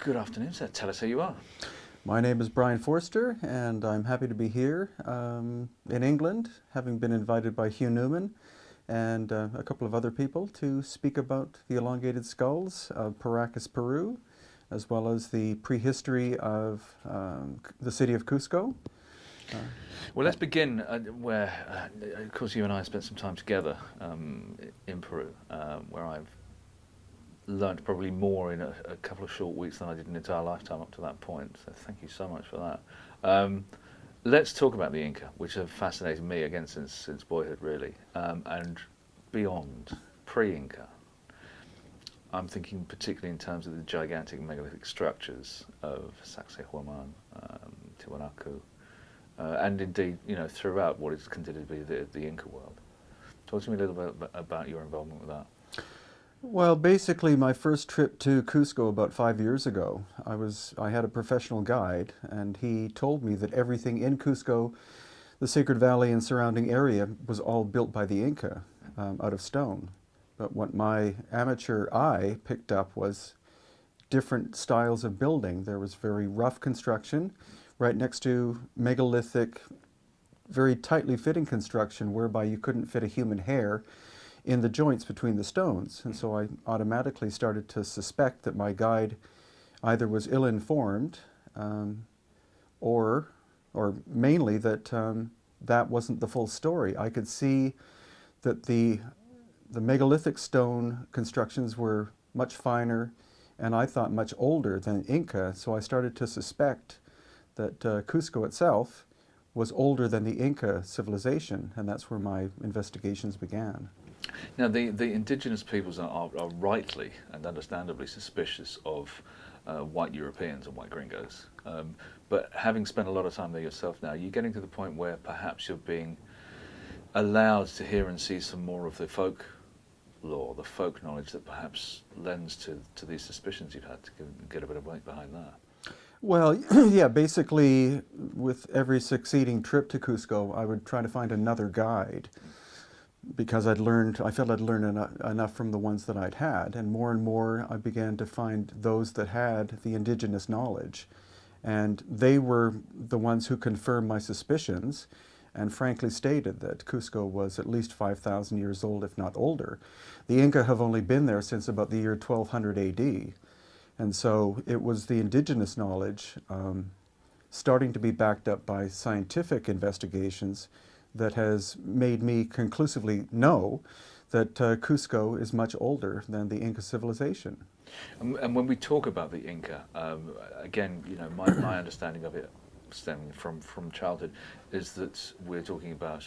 Good afternoon, sir. Tell us who you are. My name is Brien Foerster, and I'm happy to be here in England, having been invited by Hugh Newman and a couple of other people to speak about the elongated skulls of Paracas, Peru, as well as the prehistory of the city of Cusco. Well, let's begin where, of course, you and I spent some time together in Peru, where I've learned probably more in a couple of short weeks than I did an entire lifetime up to that point. So thank you so much for that. Let's talk about the Inca, which have fascinated me again since boyhood, really, and beyond, pre-Inca. I'm thinking particularly in terms of the gigantic megalithic structures of Sacsayhuaman, Tiwanaku, and indeed, throughout what is considered to be the Inca world. Talk to me a little bit about your involvement with that. Well, basically, my first trip to Cusco about 5 years ago, I had a professional guide, and he told me that everything in Cusco, the Sacred Valley and surrounding area, was all built by the Inca out of stone. But what my amateur eye picked up was different styles of building. There was very rough construction, right next to megalithic, very tightly fitting construction, whereby you couldn't fit a human hair in the joints between the stones. And so I automatically started to suspect that my guide either was ill-informed or mainly that that wasn't the full story. I could see that the megalithic stone constructions were much finer and I thought much older than Inca, so I started to suspect that Cusco itself was older than the Inca civilization, and that's where my investigations began. Now, the indigenous peoples are rightly and understandably suspicious of white Europeans and white gringos. But having spent a lot of time there yourself now, you're getting to the point where perhaps you're being allowed to hear and see some more of the folk lore, the folk knowledge that perhaps lends to these suspicions you've had to get a bit of weight behind that. Well, yeah, basically with every succeeding trip to Cusco, I would try to find another guide, because I felt I'd learned enough from the ones that I'd had, and more I began to find those that had the indigenous knowledge. And they were the ones who confirmed my suspicions and frankly stated that Cusco was at least 5,000 years old, if not older. The Inca have only been there since about the year 1200 AD. And so it was the indigenous knowledge, starting to be backed up by scientific investigations, that has made me conclusively know that Cusco is much older than the Inca civilization. And when we talk about the Inca, again, my understanding of it, stemming from childhood, is that we're talking about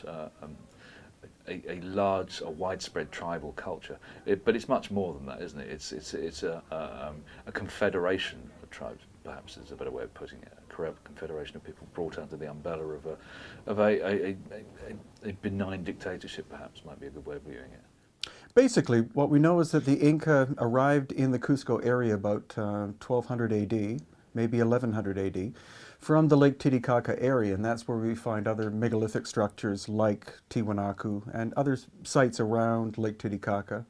a large, a widespread tribal culture. But it's much more than that, isn't it? It's a confederation of tribes, perhaps is a better way of putting it. A confederation of people brought under the umbrella of a benign dictatorship, perhaps, might be a good way of viewing it. Basically, what we know is that the Inca arrived in the Cusco area about 1200 AD, maybe 1100 AD, from the Lake Titicaca area, and that's where we find other megalithic structures like Tiwanaku and other sites around Lake Titicaca.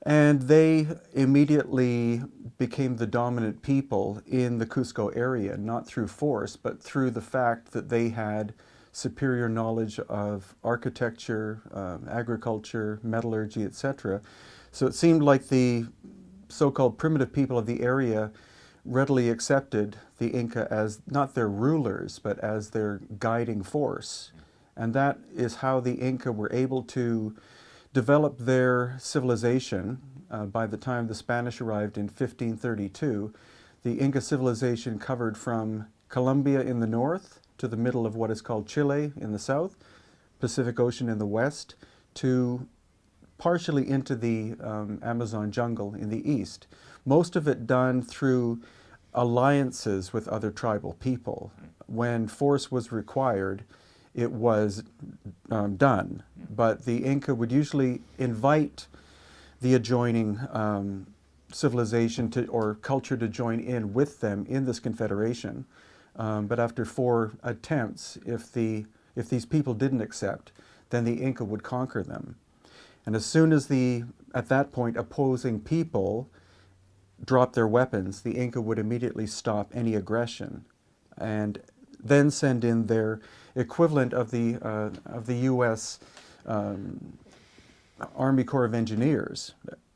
And they immediately became the dominant people in the Cusco area, not through force, but through the fact that they had superior knowledge of architecture, agriculture, metallurgy, etc. So it seemed like the so-called primitive people of the area readily accepted the Inca as not their rulers, but as their guiding force. And that is how the Inca were able to develop their civilization. By the time the Spanish arrived in 1532, the Inca civilization covered from Colombia in the north to the middle of what is called Chile in the south, Pacific Ocean in the west, to partially into the Amazon jungle in the east. Most of it done through alliances with other tribal people. When force was required, it was done. But the Inca would usually invite the adjoining civilization or culture to join in with them in this confederation. But after 4 attempts, if these people didn't accept, then the Inca would conquer them. And as soon as at that point, opposing people dropped their weapons, the Inca would immediately stop any aggression, and then send in their equivalent of the U.S. Army Corps of Engineers,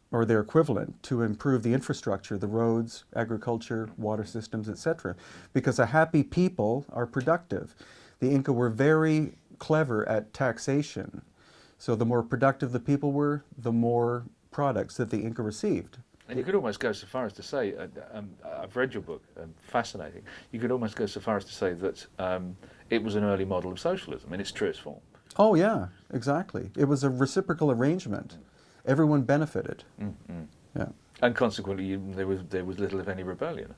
or their equivalent, to improve the infrastructure, the roads, agriculture, water systems, etc. Because a happy people are productive. The Inca were very clever at taxation. So the more productive the people were, the more products that the Inca received. And you could almost go so far as to say, I've read your book, fascinating. You could almost go so far as to say that it was an early model of socialism in its truest form. Oh yeah, exactly. It was a reciprocal arrangement. Everyone benefited. Yeah. And consequently, there was little, if any, rebellion.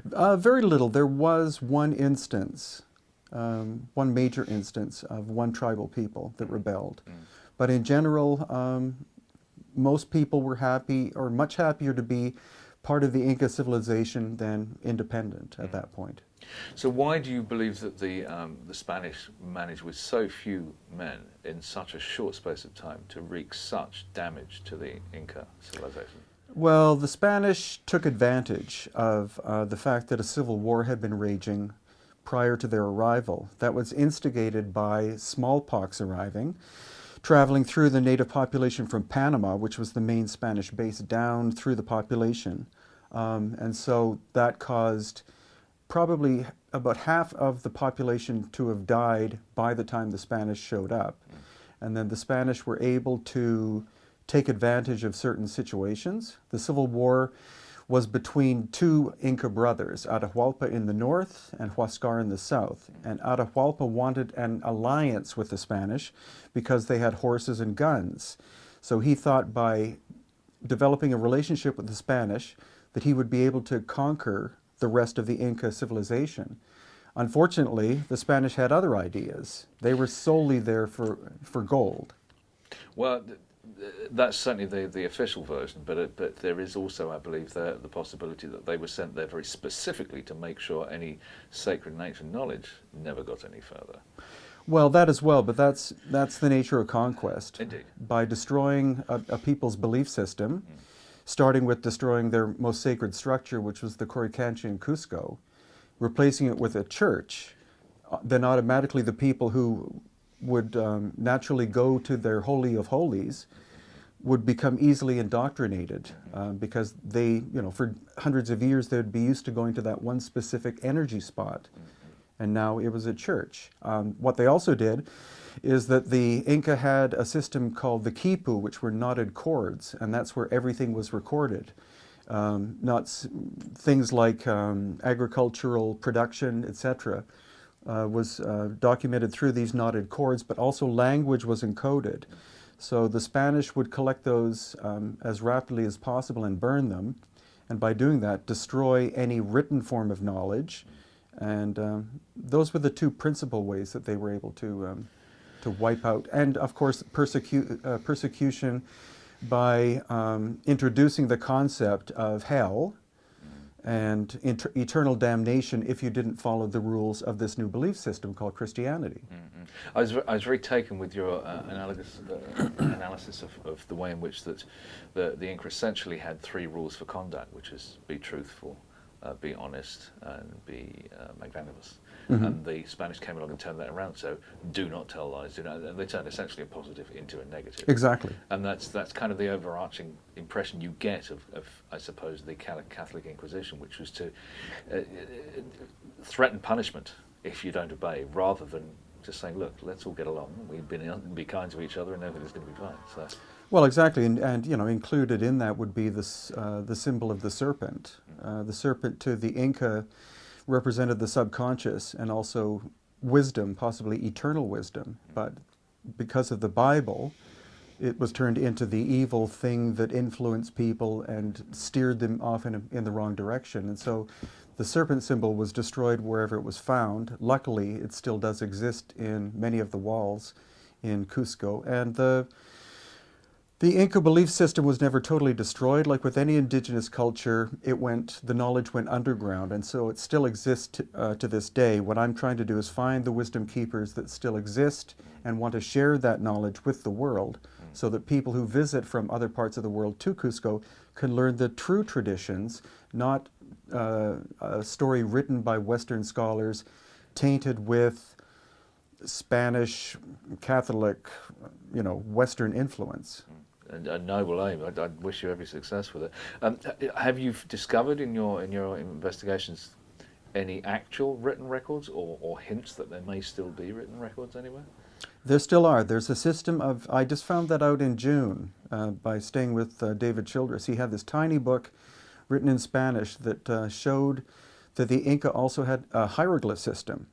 Very little. There was one instance, one major instance of one tribal people that rebelled. But in general, most people were happy, or much happier, to be part of the Inca civilization than independent at that point. So why do you believe that the Spanish managed, with so few men in such a short space of time, to wreak such damage to the Inca civilization? Well, the Spanish took advantage of the fact that a civil war had been raging prior to their arrival. That was instigated by smallpox arriving, traveling through the native population from Panama, which was the main Spanish base, down through the population. And so that caused probably about half of the population to have died by the time the Spanish showed up. And then the Spanish were able to take advantage of certain situations. The Civil War was between two Inca brothers, Atahualpa in the north and Huascar in the south. And Atahualpa wanted an alliance with the Spanish because they had horses and guns. So he thought by developing a relationship with the Spanish that he would be able to conquer the rest of the Inca civilization. Unfortunately, the Spanish had other ideas. They were solely there for gold. Well, that's certainly the official version, but there is also, I believe, the possibility that they were sent there very specifically to make sure any sacred nature knowledge never got any further. Well, that as well, but that's the nature of conquest. Indeed. By destroying a people's belief system, starting with destroying their most sacred structure, which was the Coricancha in Cusco, replacing it with a church, then automatically the people who would naturally go to their Holy of Holies would become easily indoctrinated because they, for hundreds of years, they'd be used to going to that one specific energy spot. And now it was a church. What they also did is that the Inca had a system called the quipu, which were knotted cords, and that's where everything was recorded. Things like agricultural production, etc., was documented through these knotted cords, but also language was encoded. So the Spanish would collect those as rapidly as possible and burn them, and by doing that, destroy any written form of knowledge. And those were the two principal ways that they were able to wipe out. And of course, persecution by introducing the concept of hell and eternal damnation if you didn't follow the rules of this new belief system called Christianity. I was very taken with your analysis of the way in which that the Inca essentially had three rules for conduct, which is be truthful, be honest, and be magnanimous. And the Spanish came along and turned that around. So do not tell lies. And they turned essentially a positive into a negative. Exactly. And that's kind of the overarching impression you get of I suppose, the Catholic Inquisition, which was to threaten punishment if you don't obey, rather than just saying, look, let's all get along. Be kind to each other, and everything's going to be fine. So. Well, exactly, and included in that would be this the symbol of the serpent. The serpent to the Inca represented the subconscious and also wisdom, possibly eternal wisdom. But because of the Bible, it was turned into the evil thing that influenced people and steered them off in the wrong direction. And so the serpent symbol was destroyed wherever it was found. Luckily, it still does exist in many of the walls in Cusco. And the The Inca belief system was never totally destroyed. Like with any indigenous culture, the knowledge went underground, and so it still exists to this day. What I'm trying to do is find the wisdom keepers that still exist and want to share that knowledge with the world, so that people who visit from other parts of the world to Cusco can learn the true traditions, not a story written by Western scholars tainted with Spanish, Catholic, Western influence. A noble aim. I wish you every success with it. Have you discovered in your investigations any actual written records or hints that there may still be written records anywhere? There still are. There's a system of, I just found that out in June by staying with David Childress. He had this tiny book written in Spanish that showed that the Inca also had a hieroglyph system.